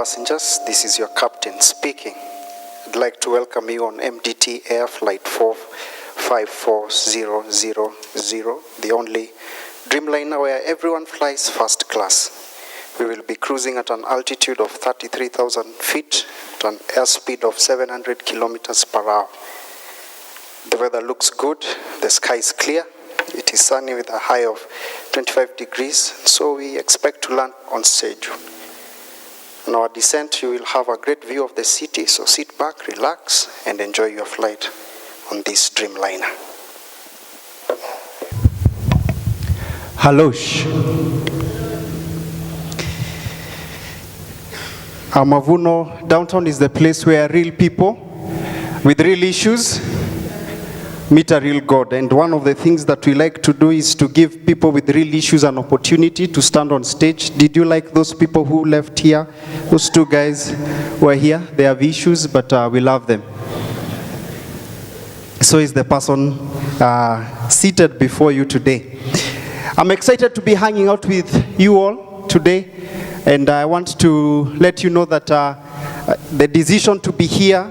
passengers, this is your captain speaking. I'd like to welcome you on MDT Air Flight 54000, the only Dreamliner where everyone flies first class. We will be cruising at an altitude of 33,000 feet at an airspeed of 700 kilometers per hour. The weather looks good, the sky is clear, it is sunny with a high of 25 degrees, so we expect to land on schedule. On our descent, you will have a great view of the city, so sit back, relax, and enjoy your flight on this Dreamliner. Halosh. Mavuno downtown is the place where real people with real issues meet a real God. And one of the things that we like to do is to give people with real issues an opportunity to stand on stage. Did you like those people who left here? Those two guys were here. They have issues, but we love them. So is the person seated before you today. I'm excited to be hanging out with you all today. And I want to let you know that the decision to be here,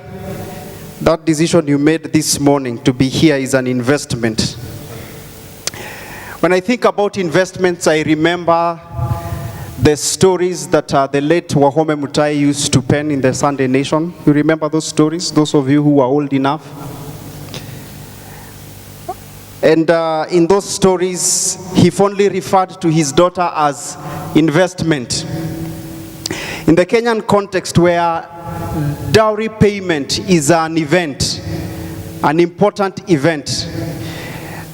that decision you made this morning to be here is an investment. When I think about investments, I remember the stories that the late Wahome Mutai used to pen in the Sunday Nation. You remember those stories, those of you who are old enough? And in those stories, he fondly referred to his daughter as investment. In the Kenyan context where dowry payment is an event, an important event,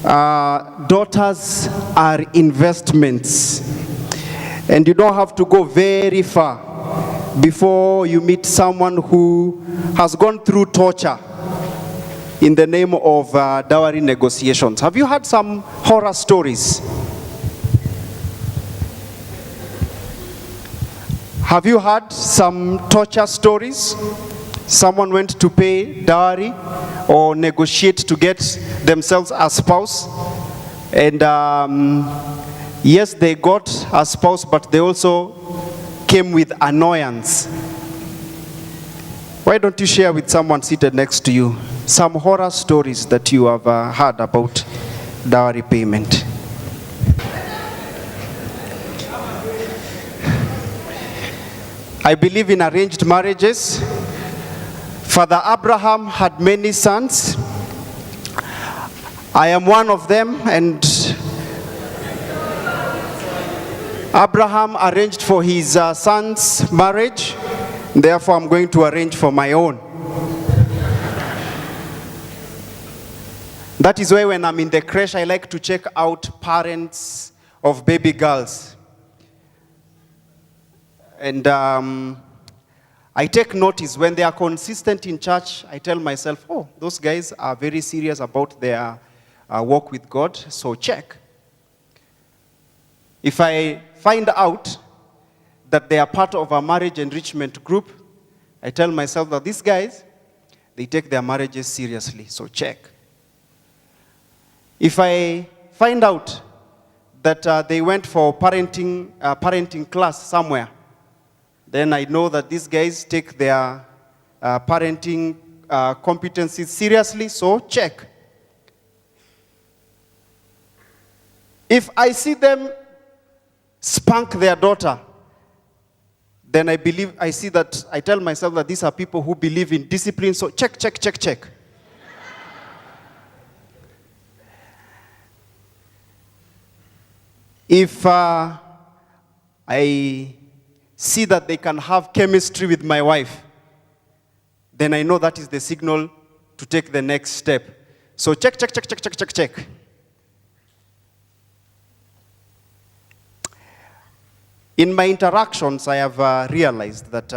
daughters are investments. And you don't have to go very far before you meet someone who has gone through torture in the name of dowry negotiations. Have you heard some horror stories? Have you heard some torture stories? Someone went to pay dowry or negotiate to get themselves a spouse. And yes, they got a spouse, but they also came with annoyance. Why don't you share with someone seated next to you some horror stories that you have heard about dowry payment? I believe in arranged marriages. Father Abraham had many sons. I am one of them, and Abraham arranged for his son's marriage. Therefore, I'm going to arrange for my own. That is why when I'm in the creche, I like to check out parents of baby girls. And I take notice when they are consistent in church. I tell myself, oh, those guys are very serious about their walk with God, so check. If I find out that they are part of a marriage enrichment group, I tell myself that these guys, they take their marriages seriously, so check. If I find out that they went for parenting class somewhere, then I know that these guys take their parenting competencies seriously, so check. If I see them spank their daughter, then I tell myself that these are people who believe in discipline, so check, check, check, check. If I see that they can have chemistry with my wife, then I know that is the signal to take the next step. So check, check, check, check, check, check, check. In my interactions, I have realized that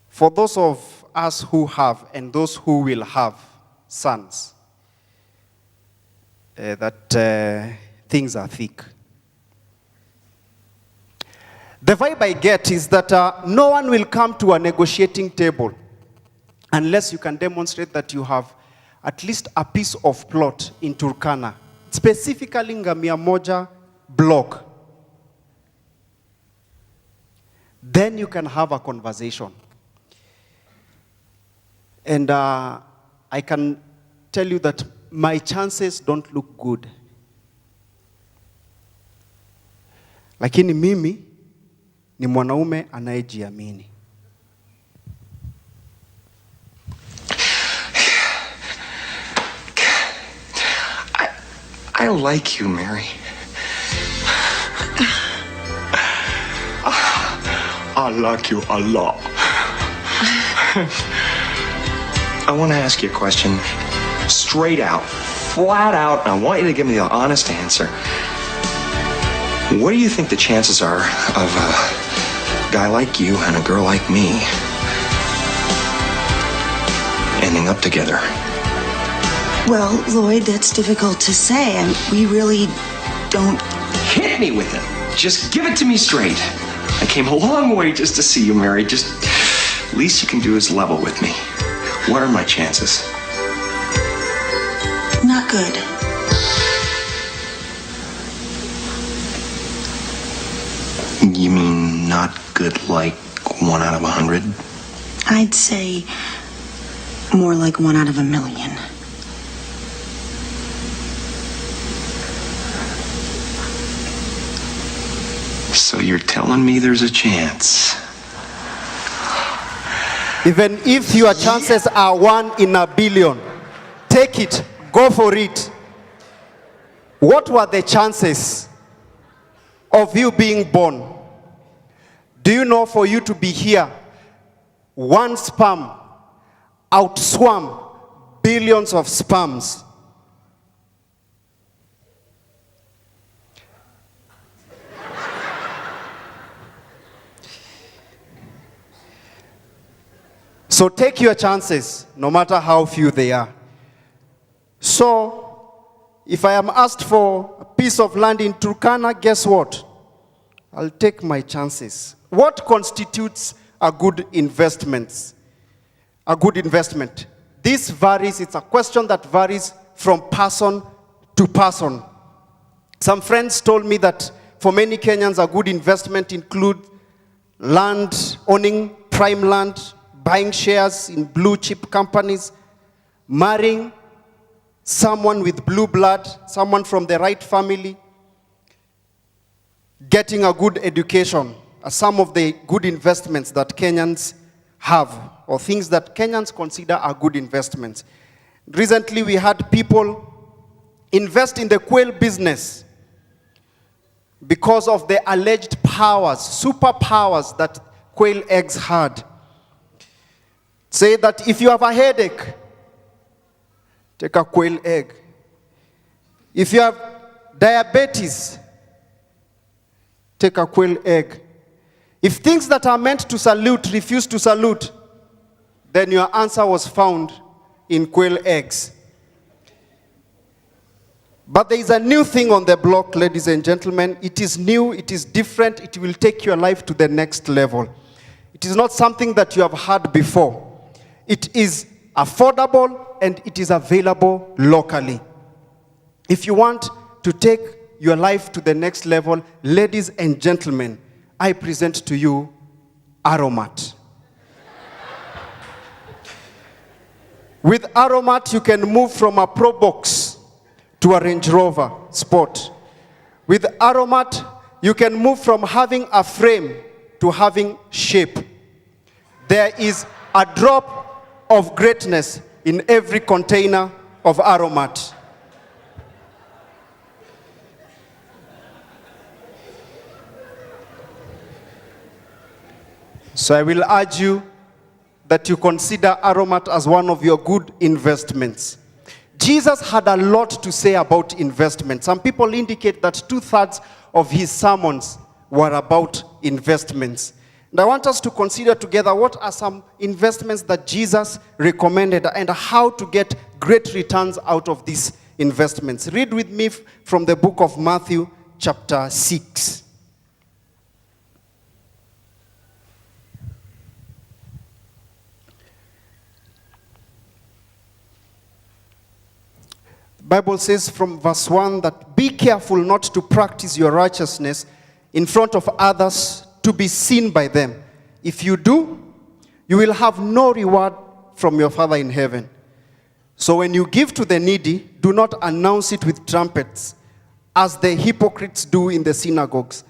for those of us who have and those who will have sons, that things are thick. The vibe I get is that no one will come to a negotiating table unless you can demonstrate that you have at least a piece of plot in Turkana, specifically Ngamia Moja block. Then you can have a conversation. And I can tell you that my chances don't look good. Lakini mimi ni mwanaume anayejiamini. I like you, Mary. I like you a lot. I want to ask you a question, straight out, flat out, and I want you to give me the honest answer. What do you think the chances are of a guy like you and a girl like me ending up together? Well, Lloyd, that's difficult to say. We really don't... Hit me with it. Just give it to me straight. I came a long way just to see you, Mary. Just, least you can do is level with me. What are my chances? Not good. You mean not good like 1 out of 100? I'd say more like 1 out of 1,000,000. So you're telling me there's a chance? Even if your chances are 1 in a billion, take it, go for it. What were the chances of you being born? Do you know for you to be here, 1 sperm outswam billions of sperms? So take your chances, no matter how few they are. So, if I am asked for a piece of land in Turkana, guess what? I'll take my chances. What constitutes a good investment? A good investment. This varies, it's a question that varies from person to person. Some friends told me that for many Kenyans, a good investment includes land, owning prime land, buying shares in blue chip companies, marrying someone with blue blood, someone from the right family, getting a good education are some of the good investments that Kenyans have, or things that Kenyans consider are good investments. Recently, we had people invest in the quail business because of the alleged powers, superpowers that quail eggs had. Say that if you have a headache, take a quail egg. If you have diabetes, take a quail egg. If things that are meant to salute refuse to salute, then your answer was found in quail eggs. But there is a new thing on the block, ladies and gentlemen. It is new, it is different, it will take your life to the next level. It is not something that you have had before. It is affordable and it is available locally. If you want to take your life to the next level, ladies and gentlemen, I present to you Aromat. With Aromat, you can move from a Pro Box to a Range Rover Sport. With Aromat, you can move from having a frame to having shape. There is a drop of greatness in every container of Aromat. So I will urge you that you consider Aromat as one of your good investments. Jesus had a lot to say about investment. Some people indicate that 2/3 of his sermons were about investments. And I want us to consider together what are some investments that Jesus recommended and how to get great returns out of these investments. Read with me from the book of Matthew, chapter 6. The Bible says from verse 1 that be careful not to practice your righteousness in front of others to be seen by them. If you do, you will have no reward from your Father in heaven. So when you give to the needy, do not announce it with trumpets, as the hypocrites do in the synagogues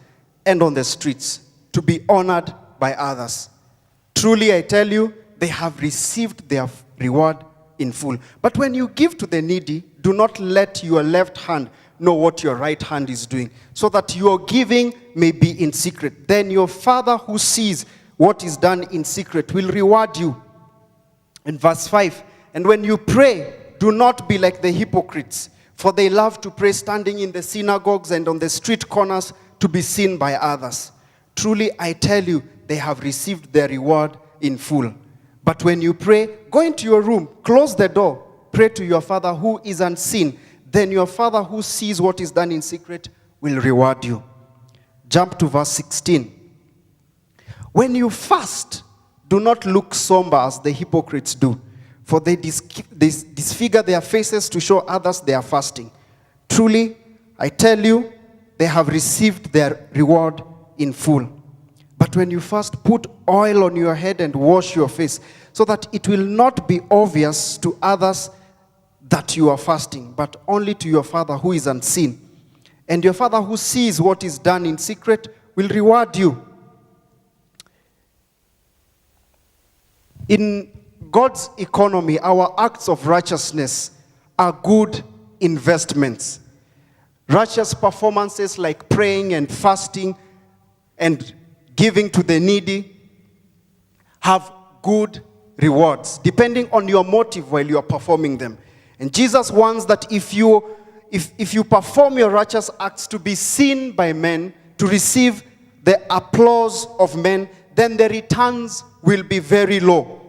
and on the streets, to be honored by others. Truly, I tell you, they have received their reward in full. But when you give to the needy, do not let your left hand know what your right hand is doing, so that your giving may be in secret. Then your Father who sees what is done in secret will reward you. In verse 5, and when you pray, do not be like the hypocrites, for they love to pray standing in the synagogues and on the street corners to be seen by others. Truly, I tell you, they have received their reward in full. But when you pray, go into your room, close the door, pray to your Father who is unseen. Then your Father who sees what is done in secret will reward you. Jump to verse 16. When you fast, do not look somber as the hypocrites do, for they disfigure their faces to show others they are fasting. Truly, I tell you, they have received their reward in full. But when you fast, put oil on your head and wash your face, so that it will not be obvious to others that you are fasting, but only to your Father who is unseen. And your Father who sees what is done in secret will reward you. In God's economy, our acts of righteousness are good investments. Righteous performances like praying and fasting and giving to the needy have good rewards, depending on your motive while you are performing them. And Jesus wants that if you perform your righteous acts to be seen by men, to receive the applause of men, then the returns will be very low.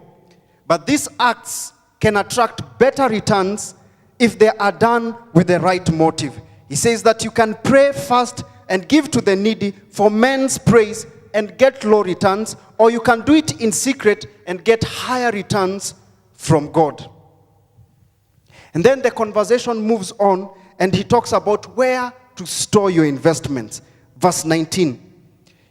But these acts can attract better returns if they are done with the right motive. He says that you can pray, fast, and give to the needy for men's praise and get low returns, or you can do it in secret and get higher returns from God. And then the conversation moves on, and he talks about where to store your investments. Verse 19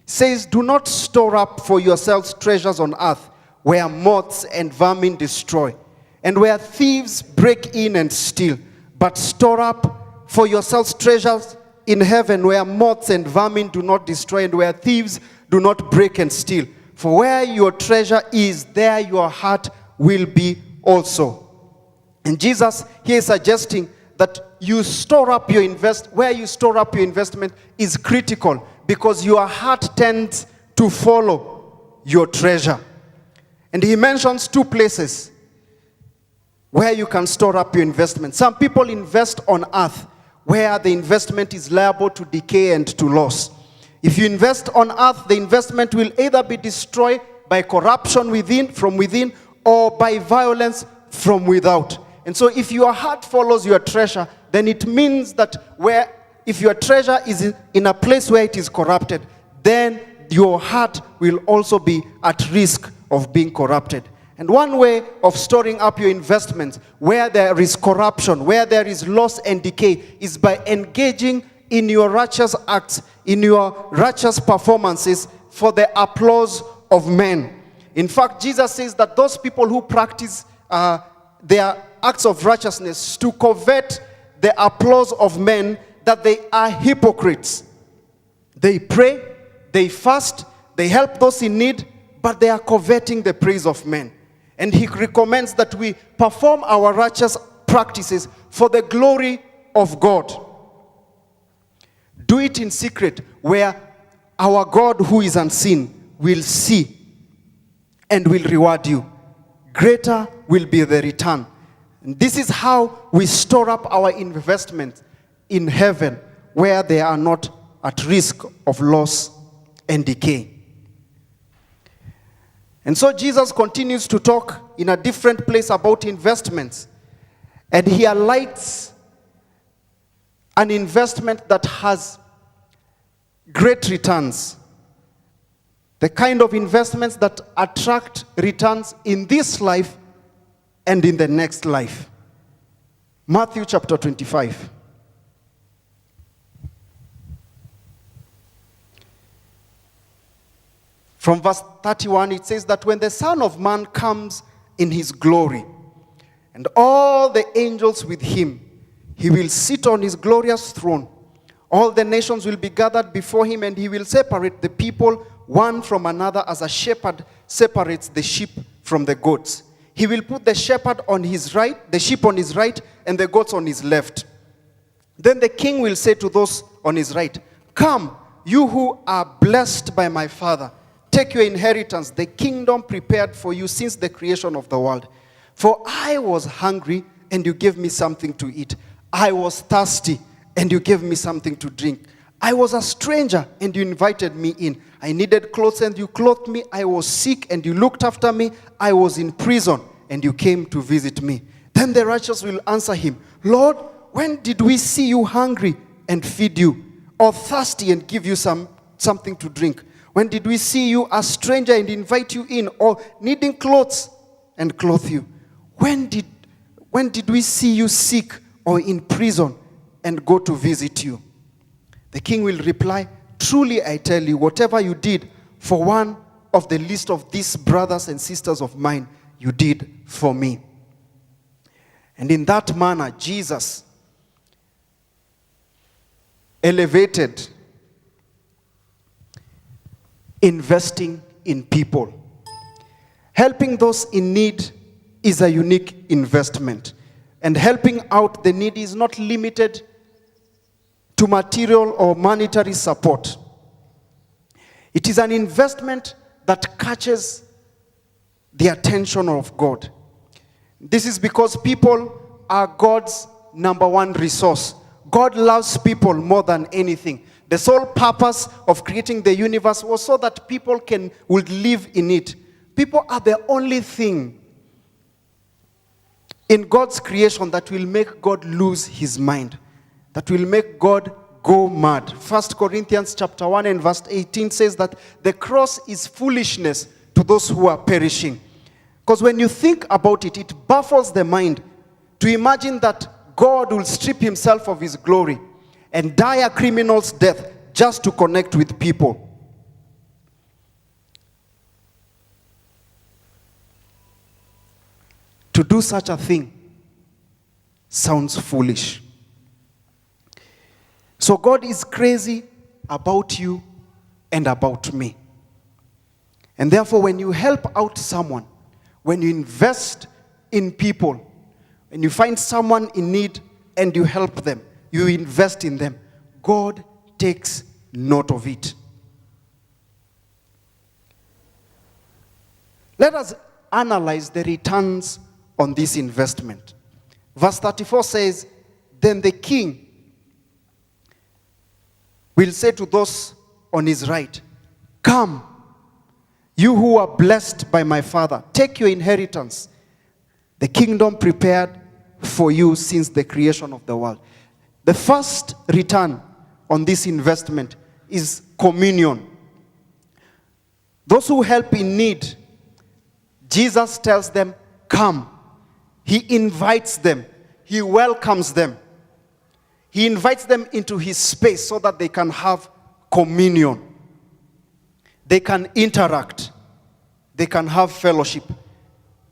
says, do not store up for yourselves treasures on earth, where moths and vermin destroy, and where thieves break in and steal, but store up for yourselves treasures in heaven, where moths and vermin do not destroy, and where thieves do not break and steal. For where your treasure is, there your heart will be also. And Jesus here is suggesting that you store up your where you store up your investment is critical, because your heart tends to follow your treasure. And he mentions two places where you can store up your investment. Some people invest on earth, where the investment is liable to decay and to loss. If you invest on earth, the investment will either be destroyed by corruption from within, or by violence from without. And so if your heart follows your treasure, then it means that if your treasure is in a place where it is corrupted, then your heart will also be at risk of being corrupted. And one way of storing up your investments where there is corruption, where there is loss and decay, is by engaging in your righteous acts, in your righteous performances for the applause of men. In fact, Jesus says that those people who practice their acts of righteousness to covet the applause of men, that they are hypocrites. They pray, they fast, they help those in need, but they are coveting the praise of men. And he recommends that we perform our righteous practices for the glory of God. Do it in secret, where our God who is unseen will see and will reward you. Greater will be the return. And this is how we store up our investment in heaven, where they are not at risk of loss and decay. And so Jesus continues to talk in a different place about investments. And he highlights an investment that has great returns. The kind of investments that attract returns in this life and in the next life. Matthew chapter 25. From verse 31, it says that when the Son of Man comes in his glory, and all the angels with him, he will sit on his glorious throne. All the nations will be gathered before him, and he will separate the people one from another as a shepherd separates the sheep from the goats. He will put the shepherd on his right, the sheep on his right, and the goats on his left. Then the king will say to those on his right, "Come, you who are blessed by my Father, take your inheritance, the kingdom prepared for you since the creation of the world. For I was hungry, and you gave me something to eat. I was thirsty, and you gave me something to drink. I was a stranger, and you invited me in. I needed clothes, and you clothed me. I was sick, and you looked after me. I was in prison, and you came to visit me." Then the righteous will answer him, "Lord, when did we see you hungry and feed you, or thirsty and give you something to drink? When did we see you a stranger and invite you in, or needing clothes and clothe you? When did we see you sick or in prison and go to visit you?" The king will reply, "Truly I tell you, whatever you did for one of the least of these brothers and sisters of mine, you did for me." And in that manner, Jesus elevated investing in people. Helping those in need is a unique investment. And helping out the needy is not limited to material or monetary support. It is an investment that catches the attention of God. This is because people are God's number one resource. God loves people more than anything. The sole purpose of creating the universe was so that people would live in it. People are the only thing in God's creation that will make God lose his mind, that will make God go mad. 1 Corinthians chapter 1 and verse 18 says that the cross is foolishness to those who are perishing. Because when you think about it, it baffles the mind to imagine that God will strip himself of his glory and die a criminal's death just to connect with people. To do such a thing sounds foolish. So God is crazy about you and about me. And therefore, when you help out someone, when you invest in people, when you find someone in need and you help them, you invest in them, God takes note of it. Let us analyze the returns on this investment. Verse 34 says, "Then the king will say to those on his right, 'Come, you who are blessed by my Father, take your inheritance, the kingdom prepared for you since the creation of the world.'" The first return on this investment is communion. Those who help in need, Jesus tells them, "Come." He invites them. He welcomes them. He invites them into his space so that they can have communion. They can interact. They can have fellowship.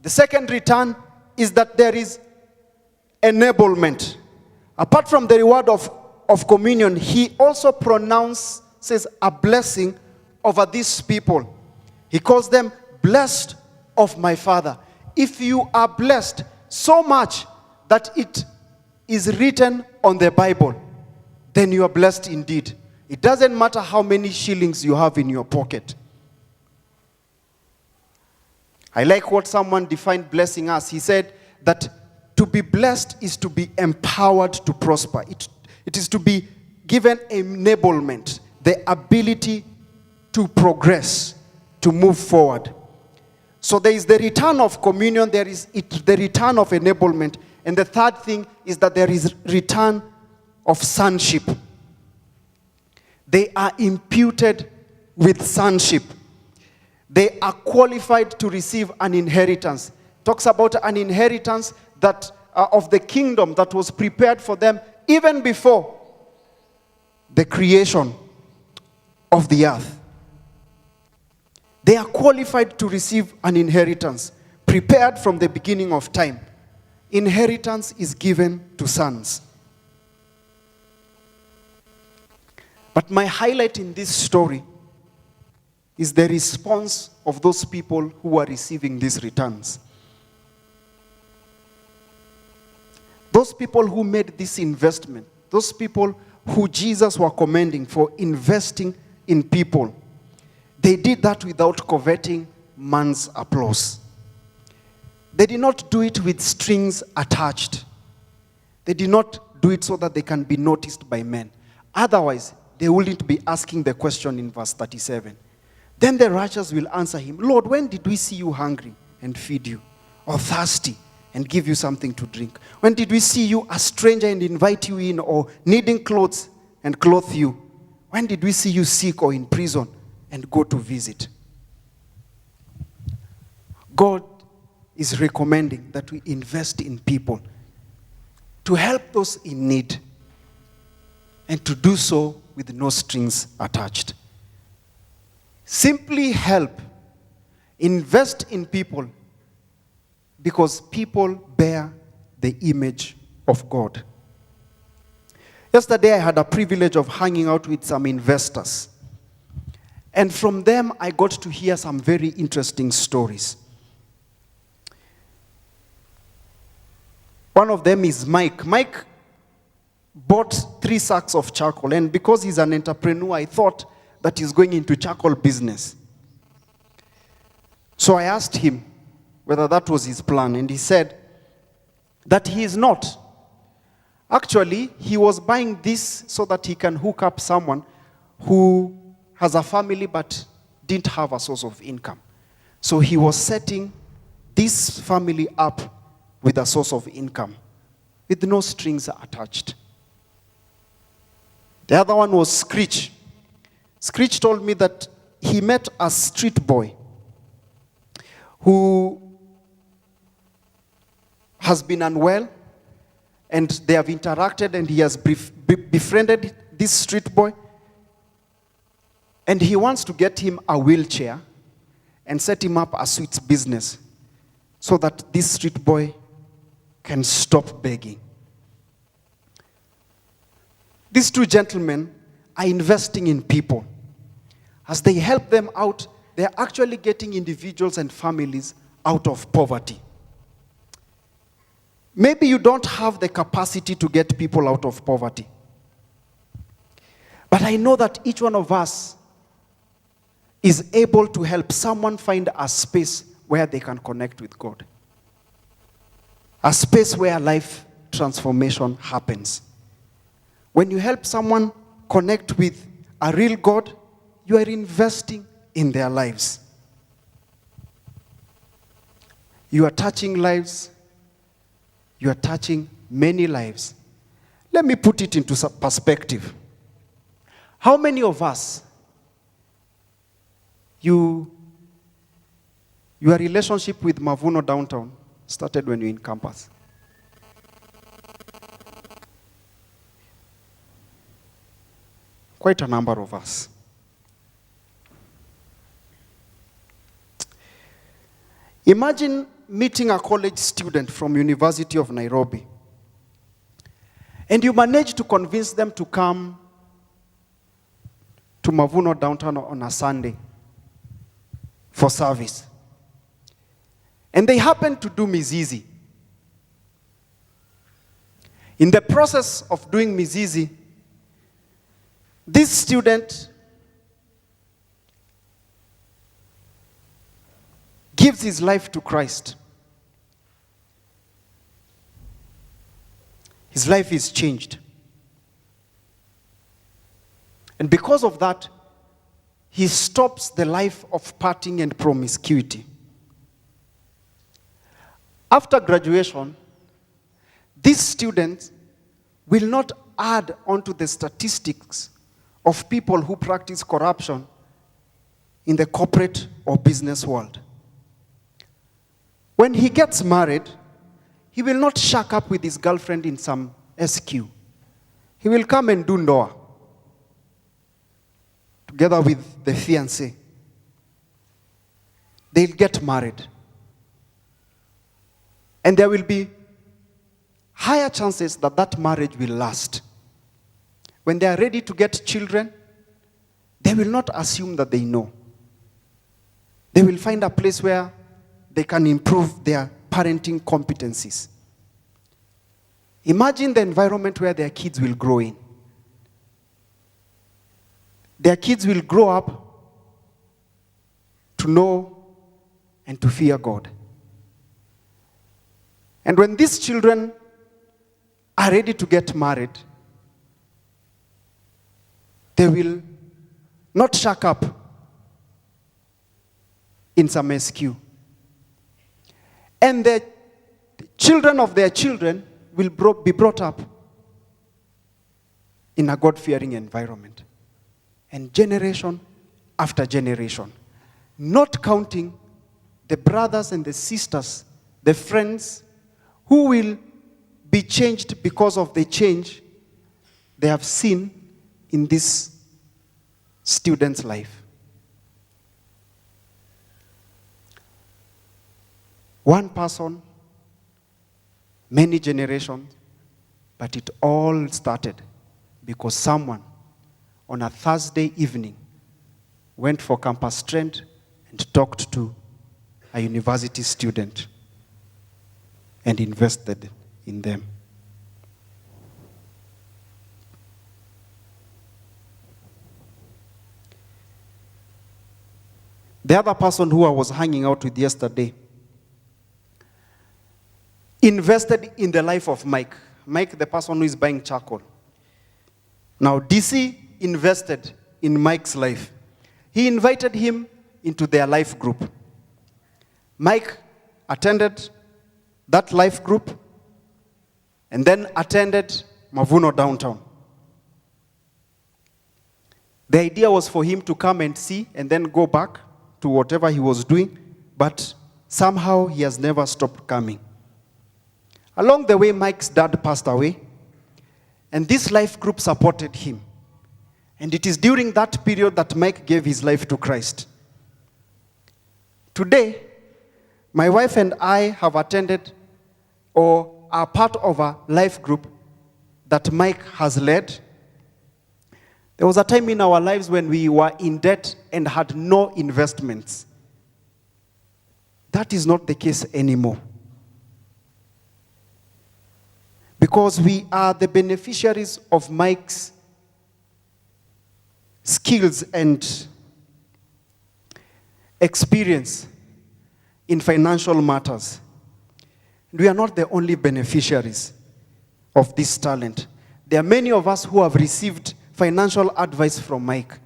The second return is that there is enablement. Apart from the reward of communion, he also pronounces a blessing over these people. He calls them blessed of my Father. If you are blessed so much that it is written on the Bible, then you are blessed indeed. It doesn't matter how many shillings you have in your pocket. I like what someone defined blessing as. He said that to be blessed is to be empowered to prosper. It is to be given enablement, the ability to progress, to move forward. So there is the return of communion, there is the return of enablement, and the third thing is that there is return of sonship. They are imputed with sonship. They are qualified to receive an inheritance. Talks about an inheritance that of the kingdom that was prepared for them even before the creation of the earth. They are qualified to receive an inheritance, prepared from the beginning of time. Inheritance is given to sons. But my highlight in this story is the response of those people who are receiving these returns. Those people who made this investment, those people who Jesus was commending for investing in people, they did that without coveting man's applause. They did not do it with strings attached. They did not do it so that they can be noticed by men. Otherwise, they wouldn't be asking the question in verse 37. Then the righteous will answer him, Lord, when did we see you hungry and feed you, or thirsty and give you something to drink? When did we see you a stranger and invite you in, or needing clothes and clothe you? When did we see you sick or in prison and go to visit? God is recommending that we invest in people to help those in need, and to do so with no strings attached. Simply help. Invest in people, because people bear the image of God. Yesterday I had a privilege of hanging out with some investors. And from them I got to hear some very interesting stories. One of them is Mike. Mike bought 3 sacks of charcoal, and because he's an entrepreneur, I thought that he's going into charcoal business. So I asked him whether that was his plan, and he said that he is not. Actually, he was buying this so that he can hook up someone who has a family but didn't have a source of income. So he was setting this family up with a source of income, with no strings attached. The other one was Screech. Screech told me that he met a street boy who has been unwell, and they have interacted, and he has befriended this street boy, and he wants to get him a wheelchair and set him up a sweets business so that this street boy can stop begging. These 2 gentlemen are investing in people. As they help them out, they are actually getting individuals and families out of poverty. Maybe you don't have the capacity to get people out of poverty. But I know that each one of us is able to help someone find a space where they can connect with God. A space where life transformation happens. When you help someone connect with a real God, you are investing in their lives. You are touching lives. You are touching many lives. Let me put it into perspective. How many of us, your relationship with Mavuno downtown started when you were in campus? Quite a number of us. Imagine meeting a college student from University of Nairobi, and you manage to convince them to come to Mavuno downtown on a Sunday for service. And they happen to do mizizi. In the process of doing mizizi, this student gives his life to Christ. His life is changed. And because of that, he stops the life of partying and promiscuity. After graduation, this student will not add onto the statistics of people who practice corruption in the corporate or business world. When he gets married, he will not shack up with his girlfriend in some SQ. He will come and do ndoa together with the fiancé. they'll get married. And there will be higher chances that that marriage will last. When they are ready to get children, they will not assume that they know. They will find a place where they can improve their parenting competencies. Imagine the environment where their kids will grow in. Their kids will grow up to know and to fear God. And when these children are ready to get married, they will not shack up in some SQ. And the children of their children will be brought up in a God-fearing environment. And generation after generation, not counting the brothers and the sisters, the friends who will be changed because of the change they have seen in this student's life. One person, many generations, but it all started because someone on a Thursday evening went for campus strength and talked to a university student and invested in them. The other person who I was hanging out with yesterday invested in the life of Mike. Mike, the person who is buying charcoal. Now, DC invested in Mike's life. He invited him into their life group. Mike attended that life group and then attended Mavuno downtown. The idea was for him to come and see and then go back to whatever he was doing, but somehow he has never stopped coming. Along the way, Mike's dad passed away, and this life group supported him. And it is during that period that Mike gave his life to Christ. Today, my wife and I have attended or are part of a life group that Mike has led. There was a time in our lives when we were in debt and had no investments. That is not the case anymore. Because we are the beneficiaries of Mike's skills and experience in financial matters. We are not the only beneficiaries of this talent. There are many of us who have received financial advice from Mike.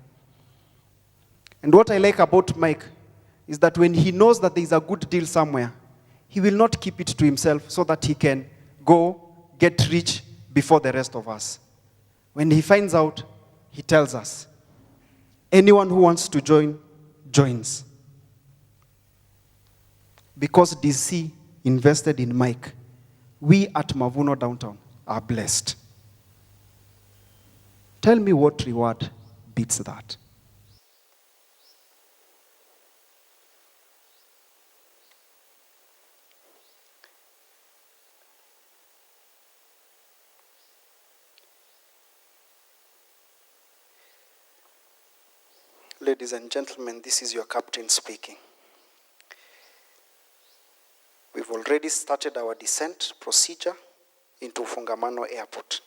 And what I like about Mike is that when he knows that there is a good deal somewhere, he will not keep it to himself so that he can go get rich before the rest of us. When he finds out, he tells us. Anyone who wants to join, joins. Because DC invested in Mike, we at Mavuno Downtown are blessed. Tell me what reward beats that. Ladies and gentlemen, this is your captain speaking. We've already started our descent procedure into Fungamano Airport.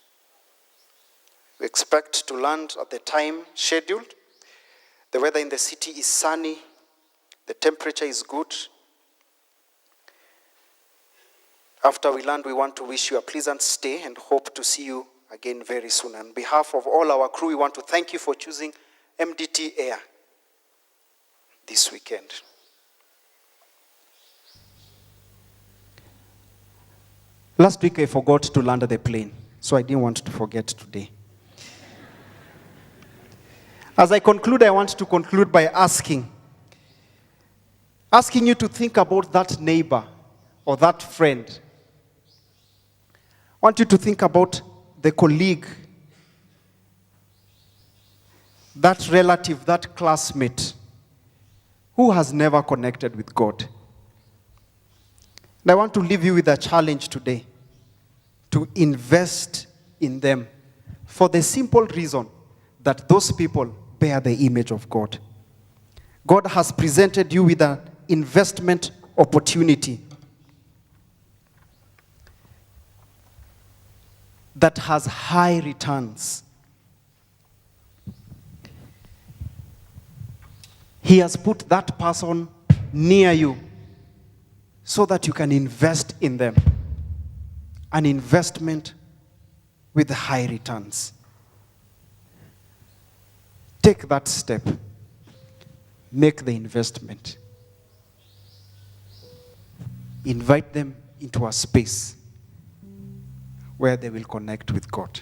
We expect to land at the time scheduled. The weather in the city is sunny. The temperature is good. After we land, we want to wish you a pleasant stay and hope to see you again very soon. On behalf of all our crew, we want to thank you for choosing MDT Air this weekend. Last week I forgot to land the plane, so I didn't want to forget today. As I conclude, I want to conclude by asking you to think about that neighbor or that friend. I want you to think about the colleague, that relative, that classmate, who has never connected with God. And I want to leave you with a challenge today to invest in them for the simple reason that those people bear the image of God. God has presented you with an investment opportunity that has high returns. He has put that person near you so that you can invest in them. An investment with high returns. Take that step. Make the investment. Invite them into a space where they will connect with God.